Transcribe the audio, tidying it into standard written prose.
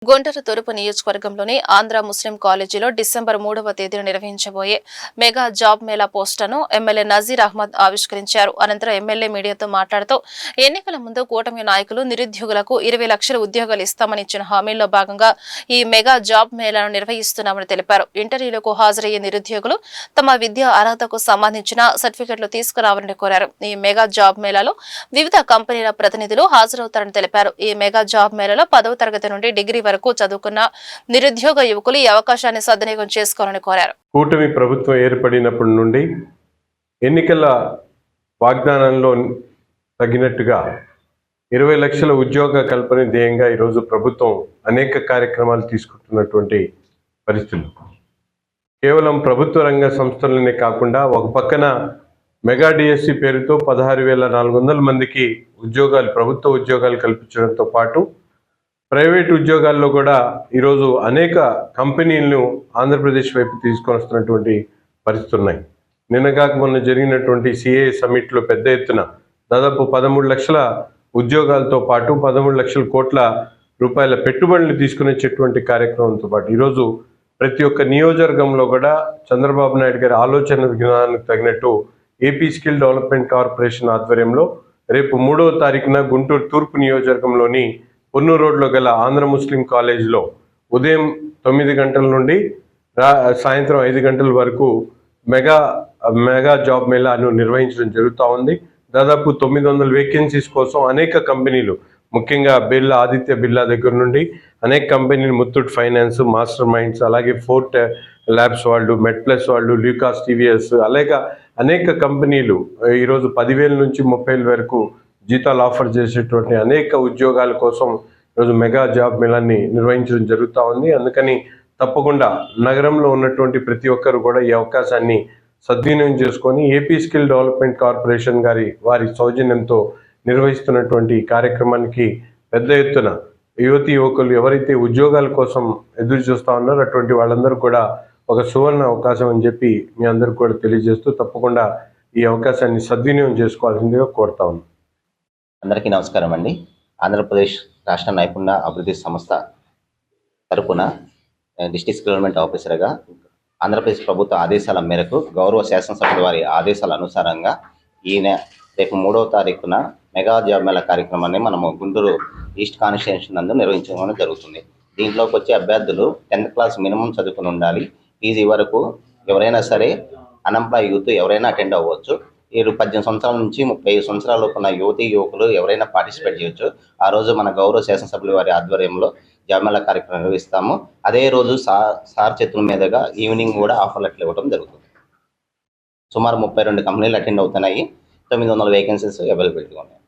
గుంటూరు తూర్పు నియోజకవర్గంలోని ఆంధ్ర ముస్లిం కాలేజీలో డిసెంబర్ 3వ తేదీన నిర్వహించబోయే మెగా జాబ్ మేళా పోస్టర్ను ఎమ్మెల్యే నజీర్ అహ్మద్ ఆవిష్కరించారు. అనంతరం ఎమ్మెల్యే మీడియాతో మాట్లాడుతూ ఎన్నికల ముందు కూటమి నాయకులు నిరుద్యోగులకు 20 లక్షల ఉద్యోగాలు ఇస్తామని ఇచ్చిన హామీల్లో భాగంగా ఈ మెగా జాబ్ మేళాను నిర్వహిస్తున్నామని తెలిపారు. ఇంటర్వ్యూలకు హాజరయ్యే నిరుద్యోగులు తమ విద్యా అర్హతకు సంబంధించిన సర్టిఫికెట్లు తీసుకురావాలని కోరారు. ఈ మెగా జాబ్ మేళాలో వివిధ కంపెనీల ప్రతినిధులు హాజరవుతారని తెలిపారు. ఈ మెగా జాబ్ మేళాలో 10వ తరగతి నుండి డిగ్రీ వరకు చదువుకున్న నిరుద్యోగ యువకులు ఈ అవకాశాన్ని సద్వినియోగం చేసుకోవాలని కోరారు. కూటమి ప్రభుత్వం ఏర్పడినప్పటి నుండి ఎన్నికల వాగ్దానంలో తగినట్టుగా 20 లక్షల ఉద్యోగ కల్పన ధ్యేయంగా ఈరోజు ప్రభుత్వం అనేక కార్యక్రమాలు తీసుకుంటున్నటువంటి పరిస్థితులు. కేవలం ప్రభుత్వ రంగ సంస్థలనే కాకుండా ఒక పక్కన మెగా డిఎస్సి పేరుతో 16,400 మందికి ప్రభుత్వ ఉద్యోగాలు కల్పించడంతో పాటు ప్రైవేట్ ఉద్యోగాల్లో కూడా ఈరోజు అనేక కంపెనీలను ఆంధ్రప్రదేశ్ వైపు తీసుకొని వస్తున్నటువంటి పరిస్థితులు ఉన్నాయి. నిన్నగాక మొన్న జరిగినటువంటి సిఏ సమ్మిట్లో పెద్ద ఎత్తున దాదాపు 13 లక్షల ఉద్యోగాలతో పాటు 13 లక్షల కోట్ల రూపాయల పెట్టుబడులు తీసుకుని వచ్చేటువంటి కార్యక్రమంతో పాటు ఈరోజు ప్రతి ఒక్క నియోజకవర్గంలో కూడా చంద్రబాబు నాయుడు గారి ఆలోచన విధానానికి తగినట్టు ఏపీ స్కిల్ డెవలప్మెంట్ కార్పొరేషన్ ఆధ్వర్యంలో రేపు 3వ తారీఖున గుంటూరు తూర్పు నియోజకవర్గంలోని పొన్నూరు రోడ్లో గల ఆంధ్ర ముస్లిం కాలేజీలో ఉదయం 9 గంటల నుండి సాయంత్రం 5 గంటల వరకు మెగా జాబ్ మేళాను నిర్వహించడం జరుగుతూ ఉంది. దాదాపు 900 వేకెన్సీస్ కోసం అనేక కంపెనీలు, ముఖ్యంగా ఆదిత్య బిర్లా దగ్గర నుండి అనేక కంపెనీలు, ముత్తూట్ ఫైనాన్స్, మాస్టర్ మైండ్స్, అలాగే ఫోర్ట్ ల్యాబ్స్ వాళ్ళు, మెడ్ప్లస్ వాళ్ళు, ల్యూకాస్ టీవీఎస్, అలాగే అనేక కంపెనీలు ఈరోజు 10,000 నుంచి 30,000 వరకు జీతాలు ఆఫర్ చేసేటువంటి అనేక ఉద్యోగాల కోసం ఈరోజు మెగా జాబ్ మేళాన్ని నిర్వహించడం జరుగుతూ ఉంది. అందుకని తప్పకుండా నగరంలో ఉన్నటువంటి ప్రతి ఒక్కరు కూడా ఈ అవకాశాన్ని సద్వినియోగం చేసుకొని ఏపీ స్కిల్ డెవలప్మెంట్ కార్పొరేషన్ వారి సౌజన్యంతో నిర్వహిస్తున్నటువంటి కార్యక్రమానికి పెద్ద ఎత్తున యువతి యువకులు ఎవరైతే ఉద్యోగాల కోసం ఎదురు చూస్తూ ఉన్నారో అటువంటి వాళ్ళందరూ కూడా ఒక సువర్ణ అవకాశం అని చెప్పి మీ అందరికీ కూడా తెలియజేస్తూ తప్పకుండా ఈ అవకాశాన్ని సద్వినియోగం చేసుకోవాల్సిందిగా కోరుతా ఉన్నాం. అందరికీ నమస్కారం అండి. ఆంధ్రప్రదేశ్ రాష్ట్ర నైపుణ్య అభివృద్ధి సంస్థ తరపున డిస్ట్రిక్ట్ గవర్నమెంట్ ఆఫీసర్గా ఆంధ్రప్రదేశ్ ప్రభుత్వ ఆదేశాల మేరకు గౌరవ శాసనసభ్యుల వారి ఆదేశాల అనుసారంగా రేపు 3వ తారీఖున మెగా జాబ్ మేళా కార్యక్రమాన్ని మనము గుంటూరు ఈస్ట్ కాన్స్టిట్యూన్సీ నందు నిర్వహించడం జరుగుతుంది. దీంట్లోకి వచ్చే అభ్యర్థులు 10th క్లాస్ మినిమం చదువుకుని ఉండాలి. పీజీ వరకు ఎవరైనా సరే, అన్ఎంప్లాయ్ యూత్ ఎవరైనా అటెండ్ అవ్వచ్చు. 18 సంవత్సరాల నుంచి 35 సంవత్సరాల ఉన్న యువతీ యువకులు ఎవరైనా పార్టిసిపేట్ చేయొచ్చు. ఆ రోజు మన గౌరవ శాసనసభ్యుల వారి ఆధ్వర్యంలో జాబ్ మేళా కార్యక్రమం నిర్వహిస్తాము. అదే రోజు సార్ చేతుల మీదుగా ఈవినింగ్ కూడా ఆఫర్ లెటర్లు ఇవ్వడం జరుగుతుంది. సుమారు 32 కంపెనీలు అటెండ్ అవుతున్నాయి. 900 వేకెన్సీస్ అవైలబిలిటీగా ఉన్నాయి.